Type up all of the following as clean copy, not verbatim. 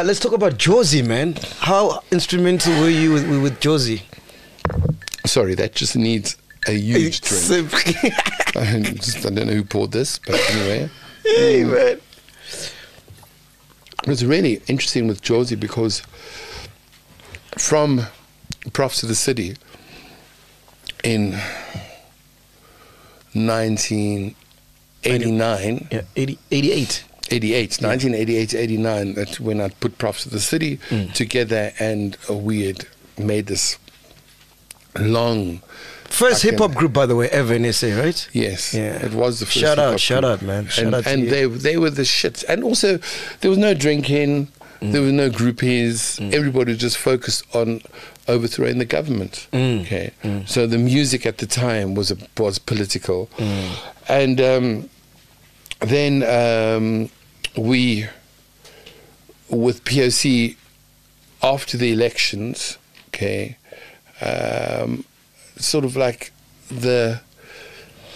Let's talk about Jozi, man. How instrumental were you with Jozi? Sorry, that just needs a huge drink. I don't know who poured this, but anyway. Hey, man. It was really interesting with Jozi because from Profs of the City in 1989. Yeah, 88. 1988, 89, that's when I put Profs of the City together, and we had made this long... First hip-hop group, by the way, ever in SA, right? Yes. Yeah. It was the first Shout out, man. And they were the shits. And also, there was no drinking, there was no groupies. Everybody was just focused on overthrowing the government. Okay. So the music at the time was political. And then we, with POC, after the elections, okay, sort of like the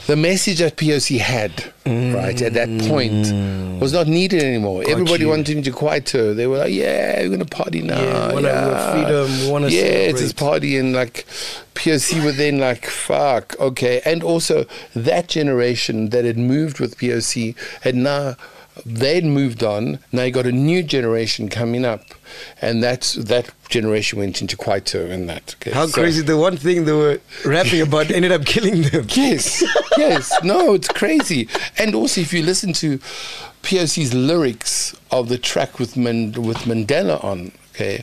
message that POC had, right, at that point was not needed anymore. Everybody wanted into quieter. They were like, yeah, we're going to party now. Yeah, we want freedom, we want to it's this party. And like POC were then like, fuck, okay. And also that generation that had moved with POC they'd moved on. Now you got a new generation coming up, and that generation went into Kwaito and that. Okay, how crazy! The one thing they were rapping about ended up killing them. Yes. No, it's crazy. And also, if you listen to POC's lyrics of the track with Mandela on, okay,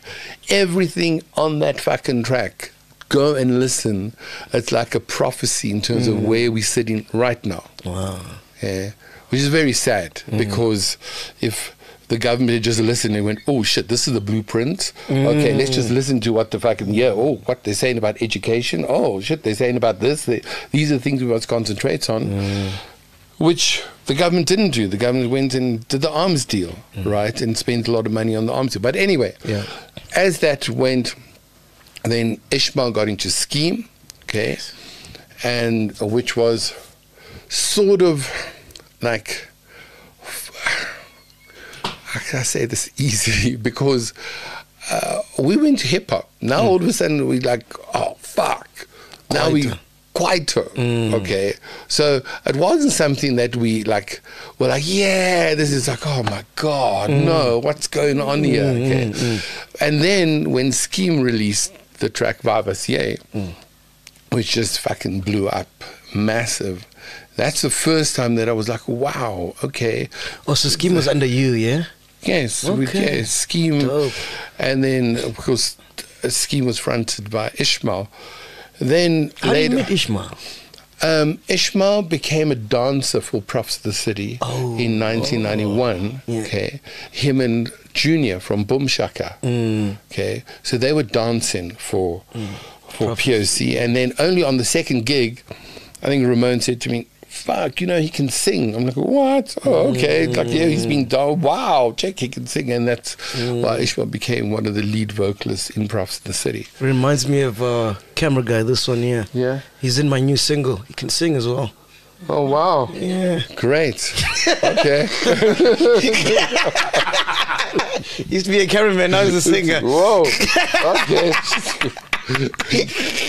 everything on that fucking track, go and listen. It's like a prophecy in terms of where we're sitting right now. Wow. Yeah. Which is very sad, because if the government had just listened and went, oh shit, this is the blueprint. Okay, let's just listen to what the fucking, what they're saying about education. Oh shit, they're saying about this. These are the things we must concentrate on, which the government didn't do. The government went and did the arms deal, right, and spent a lot of money on the arms deal. But anyway, as that went, then Ishmael got into Scheme, okay, and which was sort of like, how can I say this easily? Because we went to hip hop. Now all of a sudden we like, oh fuck. Now we quieter. Okay. So it wasn't something that we like were like, yeah, this is like, oh my God, no, what's going on here? Okay. And then when Scheme released the track Vavasie, which just fucking blew up, massive. That's the first time that I was like, wow, okay. Oh, so Scheme was under you, yeah? Yes, okay. Scheme. Dope. And then, of course, Scheme was fronted by Ishmael. Then how did you meet Ishmael? Ishmael became a dancer for Profs of the City in 1991. Okay, him and Junior from Boom Shaka. Okay, so they were dancing for POC, and then only on the second gig, I think Ramon said to me, fuck, he can sing. I'm like, what? Oh, okay. Like, yeah, he's been done. Wow, check, he can sing. And that's why Ishmael became one of the lead vocalists in Profs of the City. Reminds me of Camera Guy, this one here. Yeah. He's in my new single. He can sing as well. Oh, wow. Yeah. Great. Okay. He used to be a cameraman, now he's a singer. Whoa. Okay.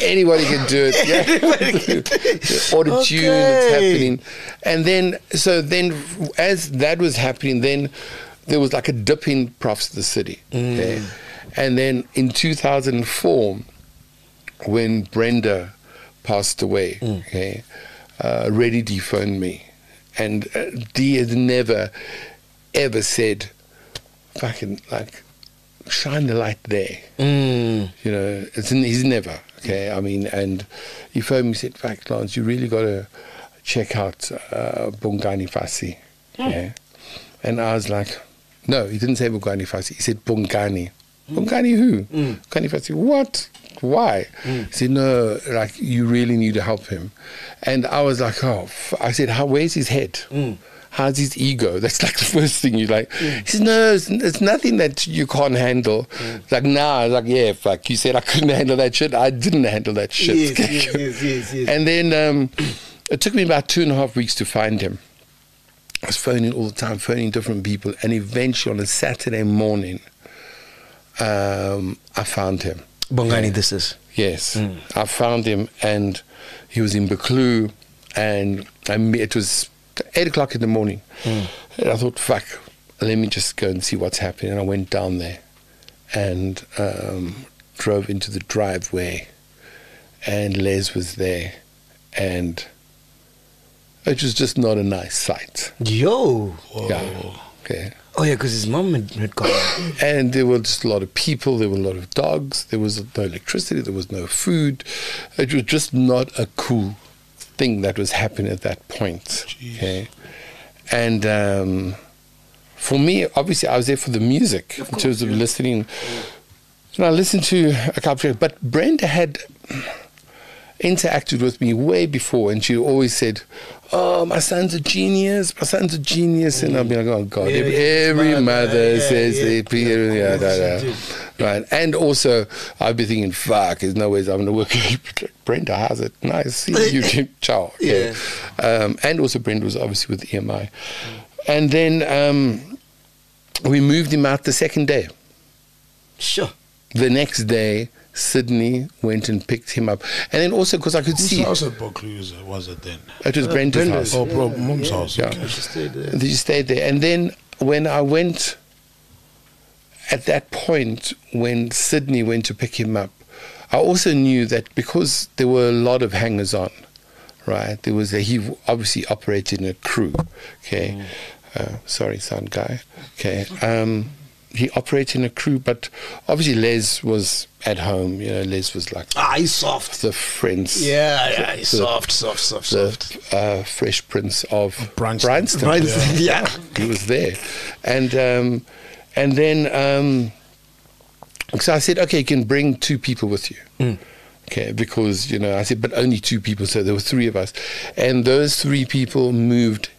Anybody can do it. Yeah. Auto-tune, it's happening. And then, as that was happening, then there was like a dip in Profs of the City. Okay? And then in 2004, when Brenda passed away, okay, Reddy D phoned me. And D has never, ever said, fucking, like, shine the light there. He's never, okay? I mean, and he phoned me and said, fact, Lance, you really got to check out Bongani Fassie. Okay? And I was like, no, he didn't say Bongani Fassie. He said Bongani. Bongani who? Bongani Fassie. What? Why? He said, no, like, you really need to help him. And I was like, I said, where's his head? How's his ego? That's like the first thing you like. He says, no, it's nothing that you can't handle. Like, nah, I was like, yeah, fuck, you said I couldn't handle that shit. I didn't handle that shit. Yes. And then it took me about 2.5 weeks to find him. I was phoning all the time, phoning different people. And eventually on a Saturday morning, I found him. Bongani, this is. Yes. I found him, and he was in Buccleuch, and it was 8 o'clock in the morning. And I thought, fuck, let me just go and see what's happening. And I went down there and drove into the driveway, and Les was there, and it was just not a nice sight. Yo. Whoa. Yeah. Okay. Oh, yeah, because his mom had gone. And there were just a lot of people, there were a lot of dogs, there was no electricity, there was no food. It was just not a cool thing that was happening at that point. Jeez. Okay. And for me, obviously, I was there for the music, in terms of listening. And I listened to a couple of, but Brenda had interacted with me way before, and she always said, "Oh, my son's a genius, my son's a genius." And I'll be like, "Oh God, every mother says that." Right. And also, I'd be thinking, fuck, there's no ways I'm going to work with Brenda. How's it? Nice. See you. Ciao. Yeah. And also, Brenda was obviously with EMI. And then we moved him out the second day. Sure. The next day, Sydney went and picked him up. And then also, because I could see... Whose house at Buccleuch was it then? It was Brenda's house. Oh, bro, Mum's house. Yeah. Okay. She stayed there. They stayed there. And then when I went... At that point, when Sydney went to pick him up, I also knew that because there were a lot of hangers-on, right? There was he obviously operated in a crew, okay? Sorry, sound guy. Okay. He operated in a crew, but obviously Les was at home. You know, Les was like... he's soft. The Prince. Yeah, he's soft. The Fresh Prince of Bryanston. Yeah. He was there. And then, so I said, okay, you can bring 2 people with you. Okay, because, you know, I said, but only 2 people. So there were 3 of us. And those 3 people moved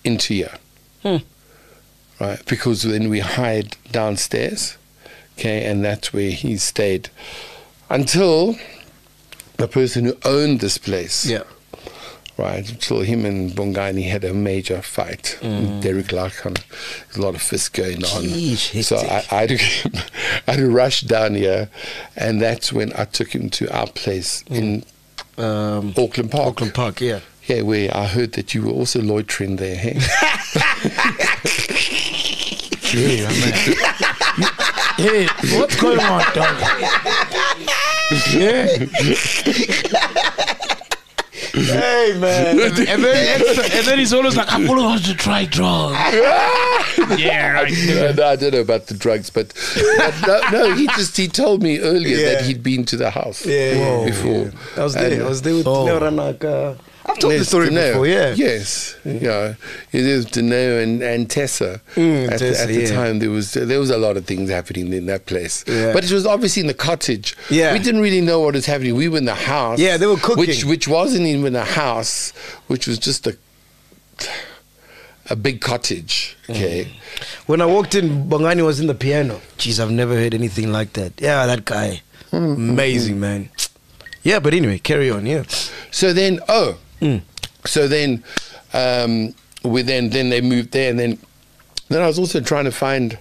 into here. Right, because then we hired downstairs. Okay, and that's where he stayed until the person who owned this place. Yeah. Right, until him and Bongani had a major fight. Derek Larkham, a lot of fists going on. Jeez, so I had to rush down here, and that's when I took him to our place in Auckland Park. Auckland Park, yeah. Yeah, where I heard that you were also loitering there, hey? Yeah, man. Hey, what's going on, dog? Yeah. Hey, man. and then he's always like, I'm going to try drugs. Yeah, right. No, I don't know about the drugs, but no, he told me earlier that he'd been to the house before. Yeah. I was there with Neo. I've told the story before, yeah. Yes, yeah. It was Deneo and Tessa. At the time, there was a lot of things happening in that place. Yeah. But it was obviously in the cottage. Yeah. We didn't really know what was happening. We were in the house. Yeah, they were cooking. Which wasn't even a house, which was just a big cottage. Okay. When I walked in, Bongani was in the piano. Jeez, I've never heard anything like that. Yeah, that guy. Amazing, man. Yeah, but anyway, carry on, yeah. So then, so then then they moved there, and then I was also trying to find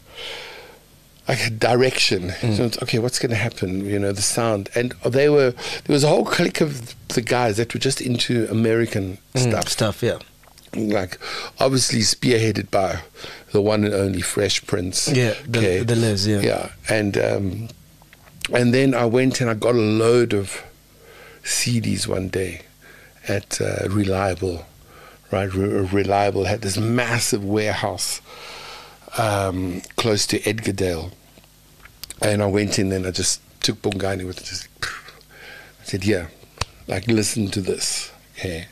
like a direction. So it's, okay, what's going to happen? You know, the sound, and there was a whole clique of the guys that were just into American stuff. Yeah. Like obviously spearheaded by the one and only Fresh Prince. Yeah, the Les. Yeah. Yeah, and then I went and I got a load of CDs one day at Reliable, right? Reliable had this massive warehouse close to Edgardale, and I went in and I just took Bongani with it. I said, "Yeah, like listen to this, okay."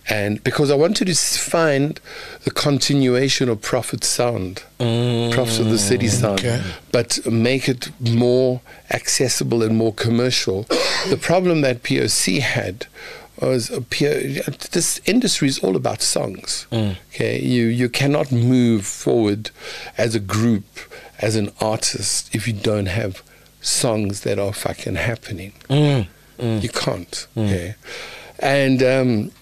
And because I wanted to find the continuation of Prophet's sound, Prophets of the City sound, but make it more accessible and more commercial. The problem that POC had was this industry is all about songs. Okay, you cannot move forward as a group, as an artist, if you don't have songs that are fucking happening. You can't. Okay, and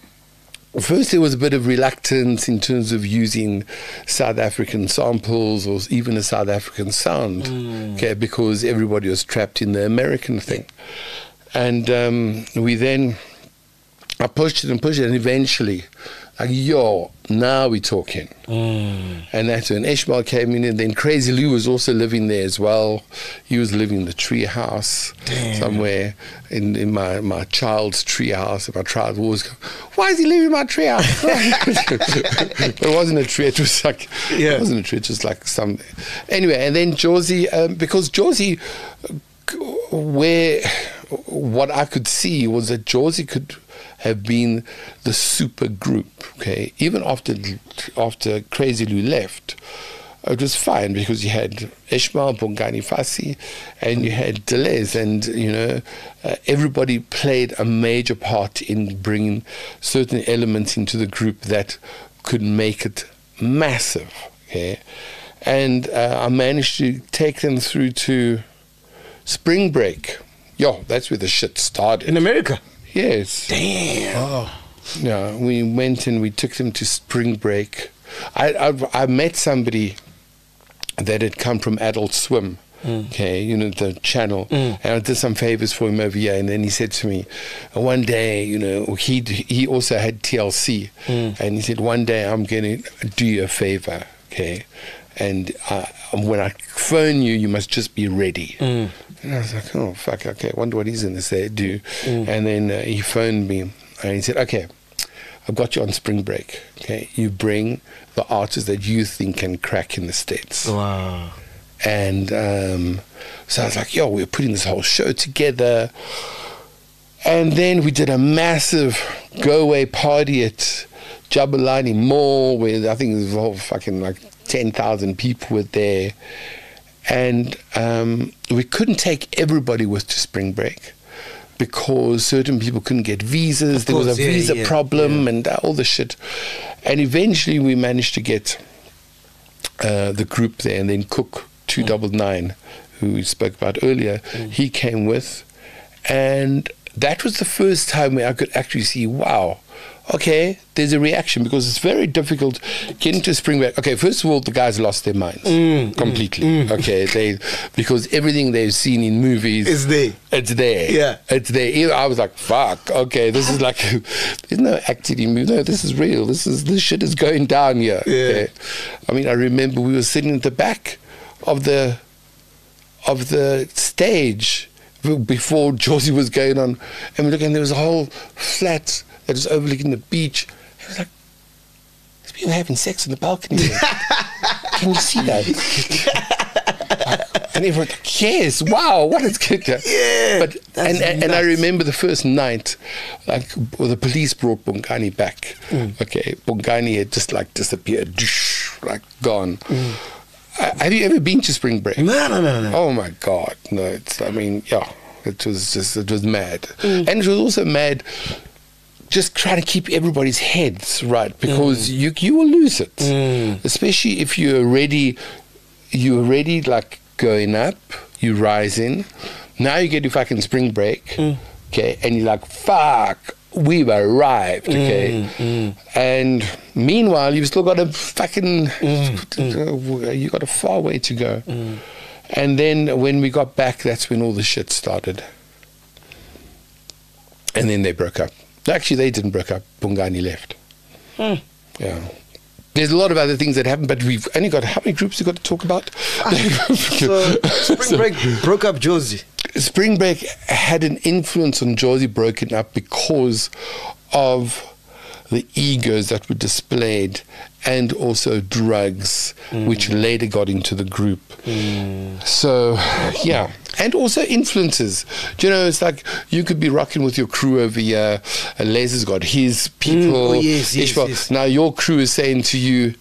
first there was a bit of reluctance in terms of using South African samples or even a South African sound, okay, because everybody was trapped in the American thing. And I pushed it, and eventually, like, yo, now we're talking. And that's when Ishmael came in, and then Crazy Lou was also living there as well. He was living in the tree house somewhere in my child's tree house. And my child always go, why is he living in my tree house? But it wasn't a tree, it was like, it wasn't a tree, it was like some. Anyway, and then Jozi, because Jozi, what I could see was that Jozi could have been the super group, okay? Even after Crazy Lou left, it was fine because you had Ishmael, Bongani, Fassie, and you had Deleuze, and everybody played a major part in bringing certain elements into the group that could make it massive, okay? And I managed to take them through to Spring Break. Yo, that's where the shit started. In America? Yes. Damn. Oh. Yeah, we went and we took them to Spring Break. I met somebody that had come from Adult Swim, okay, the channel, and I did some favors for him over here, and then he said to me, one day, he also had TLC, and he said, one day I'm going to do you a favor, okay, and when I phone you, you must just be ready. And I was like, oh, fuck, okay, I wonder what he's going to say, do. And then he phoned me, and he said, okay, I've got you on Spring Break, okay? You bring the artists that you think can crack in the States. Wow. And so I was like, yo, we're putting this whole show together. And then we did a massive go-away party at Jabulani Mall, where I think it was all fucking like 10,000 people were there. And we couldn't take everybody with to Spring Break because certain people couldn't get visas. There was a visa problem and all the shit. And eventually we managed to get the group there, and then Cook 299, who we spoke about earlier, he came with. And that was the first time where I could actually see, wow, okay, there's a reaction, because it's very difficult getting to Spring Break. Okay, first of all, the guys lost their minds completely. Okay, because everything they've seen in movies, It's there. Yeah, it's there. I was like, fuck. Okay, this is like, there's no acting in movie. No, this is real. This shit is going down here. Yeah. Okay? I mean, I remember we were sitting at the back of the stage before Jozi was going on, and we looked, and there was a whole flat that was overlooking the beach. It was like, there's people having sex on the balcony. Can you see that? And everyone like, yes, wow, what is good? Yeah. But and I remember the first night, like, the police brought Bongani back. Okay, Bongani had just like disappeared, like gone. Have you ever been to Spring Break? No. Oh my God, no. It was mad, and it was also mad. Just trying to keep everybody's heads right, because you will lose it, especially if you're already like going up, you're rising. Now you get to fucking Spring Break, okay, and you're like, fuck, we've arrived, okay. And meanwhile, you've still got a fucking, you got a far way to go. And then when we got back, that's when all the shit started. And then they broke up. Actually, they didn't break up. Bongani left. Yeah. There's a lot of other things that happened, but we've only got, how many groups we got to talk about? So Spring Break broke up Jozi. Spring Break had an influence on Jozi broken up because of the egos that were displayed, and also drugs, which later got into the group. So, yeah. And also influences. Do you know, it's like you could be rocking with your crew over here. Les has got his people. Yes. Now your crew is saying to you,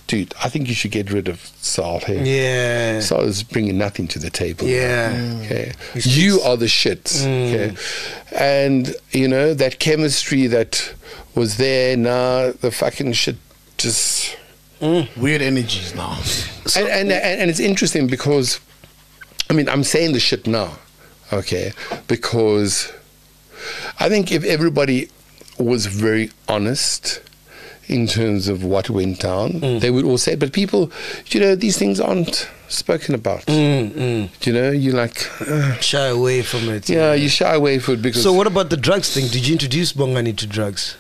dude, I think you should get rid of Sal here. Yeah. Sal is bringing nothing to the table. Yeah. Okay. You are the shit. Okay. And, that chemistry that was there, now the fucking shit just... Weird energies now. And it's interesting because, I mean, I'm saying the shit now, okay, because I think if everybody was very honest in terms of what went down. They would all say, but people, these things aren't spoken about. You're like... shy away from it. Yeah, you shy away from it because... So what about the drugs thing? Did you introduce Bongani to drugs?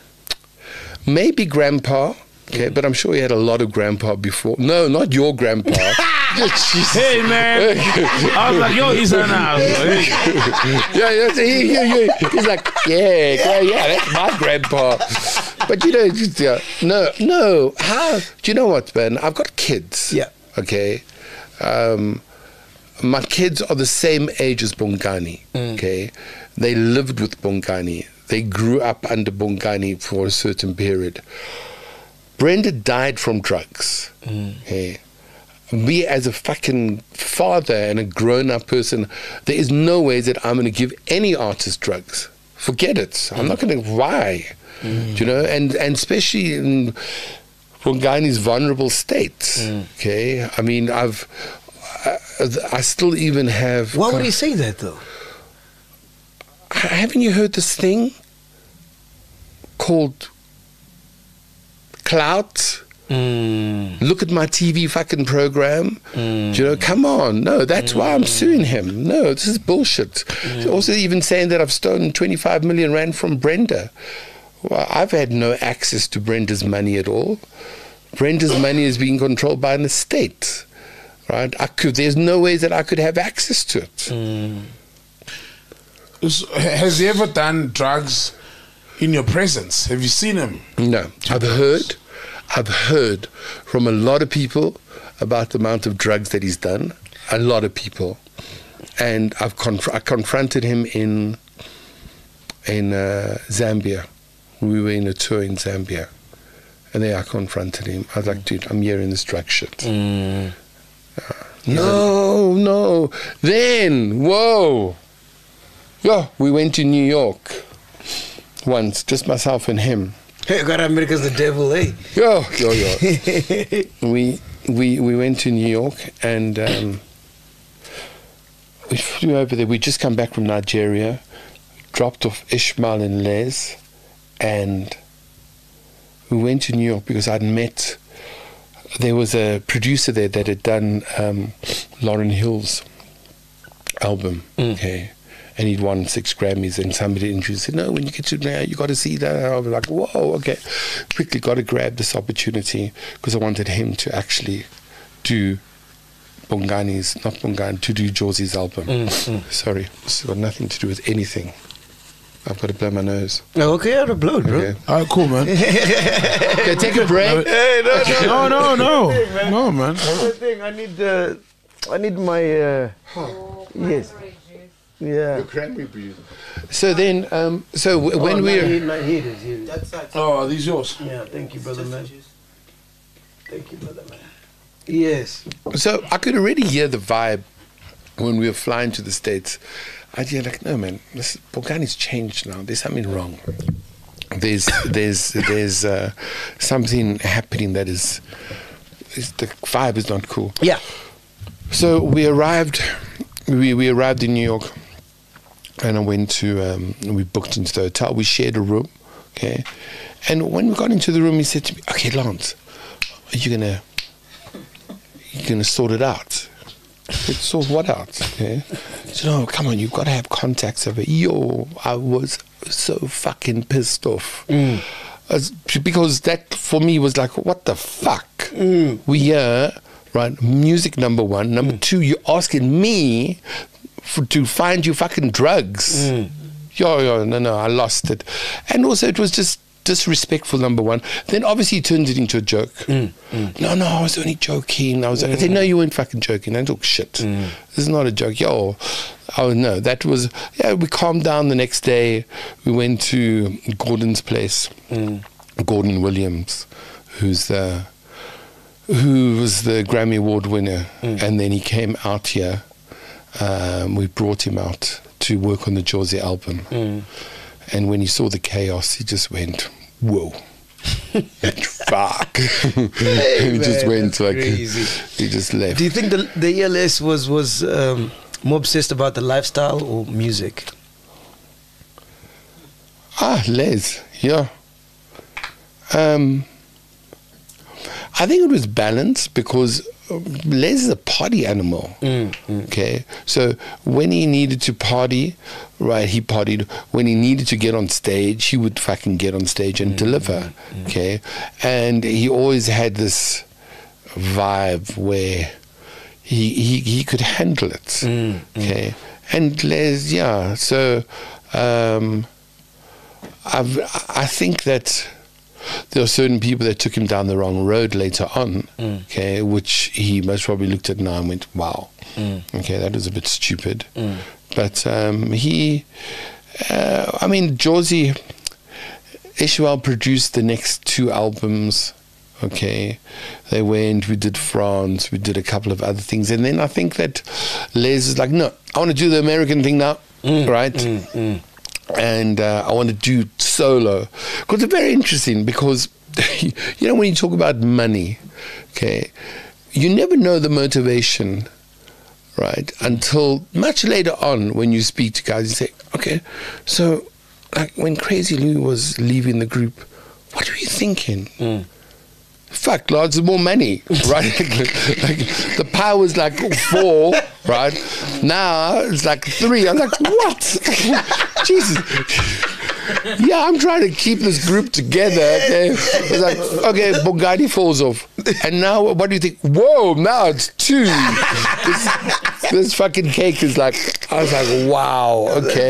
Maybe grandpa, okay, but I'm sure he had a lot of grandpa before. No, not your grandpa. Hey, man. I was like, yo, he's an He's like, yeah, that's my grandpa. But no. How? Do you know what, man? I've got kids. Yeah. Okay. My kids are the same age as Bongani. Okay. They lived with Bongani. They grew up under Bongani for a certain period. Brenda died from drugs. Okay. Me as a fucking father and a grown-up person, there is no way that I'm going to give any artist drugs. Forget it. I'm not going to. Why? And especially in Bongani's vulnerable state. Okay. I mean, I still even have. Why would he say that though? Haven't you heard this thing called clout? Look at my TV fucking program. Come on. No, that's why I'm suing him. No, this is bullshit. Also even saying that I've stolen 25 million rand from Brenda. Well, I've had no access to Brenda's money at all. Brenda's money is being controlled by an estate. Right? There's no way that I could have access to it. Has he ever done drugs in your presence? Have you seen him? No. I've heard from a lot of people about the amount of drugs that he's done. A lot of people. And I confronted him in Zambia. We were in a tour in Zambia. And there I confronted him. I was like, dude, I'm hearing this drug shit. No. Then, whoa. Yeah, we went to New York once, just myself and him. Hey, God, America's the devil, eh? Yo. We went to New York and we flew over there. We just come back from Nigeria, dropped off Ishmael and Les, and we went to New York because I'd met. There was a producer there that had done Lauryn Hill's album, okay, and he'd won 6 Grammys, and somebody introduced said, no, when you get to now, you got to see that. And I was like, whoa, okay. Quickly got to grab this opportunity because I wanted him to actually do to do Jozi's album. Sorry, this has got nothing to do with anything. I've got to blow my nose. Oh, okay, I'll blow it, bro. Okay. All right, cool, man. Okay, take a break. Hey, No, man. That's the thing. I need my yes. Yeah. Cranberry juice. So then, when we're... Oh, are these yours? Yeah, thank you, brother, man. Thank you, brother, man. Yes. So I could already hear the vibe when we were flying to the States. I'd hear like, no, man, Bongani's changed now. There's something wrong. There's something happening that is the vibe is not cool. Yeah. So we arrived in New York, and I went to we booked into the hotel. We shared a room, okay. And when we got into the room, he said to me, "Okay, Lance, are you gonna sort it out?" I said, "Sort what out?" Okay. He said, "No, come on, you've got to have contacts over." Yo, I was so fucking pissed off. Because that for me was like, what the fuck? We are right, music number one. Number two, you're asking me to find you fucking drugs. No, I lost it. And also it was just disrespectful, number one. Then obviously he turned it into a joke. No, I was only joking. I said, no, you weren't fucking joking. Don't talk shit. This is not a joke. No, that was, we calmed down the next day. We went to Gordon's place. Gordon Williams, who was the Grammy Award winner. And then he came out here. We brought him out to work on the Jozi album. And when he saw the chaos, he just went, whoa. Fuck. He just went like, crazy. He just left. Do you think the ELS was more obsessed about the lifestyle or music? Les. Yeah. I think it was balanced because Les is a party animal. Okay, so when he needed to party, right, he partied. When he needed to get on stage, he would fucking get on stage and deliver. Okay, and he always had this vibe where he could handle it. Okay, and Les, yeah. So I think that there are certain people that took him down the wrong road later on, okay, which he most probably looked at now and went, wow, okay, that was a bit stupid. But I mean, Jozi, Ishmael produced the next 2 albums, okay. They went, we did France, we did a couple of other things. And then I think that Les is like, no, I want to do the American thing now, right? And I want to do solo. Because it's very interesting because, you know, when you talk about money, okay, you never know the motivation, right, until much later on when you speak to guys and say, okay, so like when Crazy Lou was leaving the group, what were you thinking? Fuck, lots of more money, right? Like the power was like 4, right? Now it's like 3. I'm like, what? Jesus. Yeah, I'm trying to keep this group together. Okay, it's like, okay, Bongani falls off, and now what do you think? Whoa, now it's 2. This fucking cake is like, I was like, wow, okay.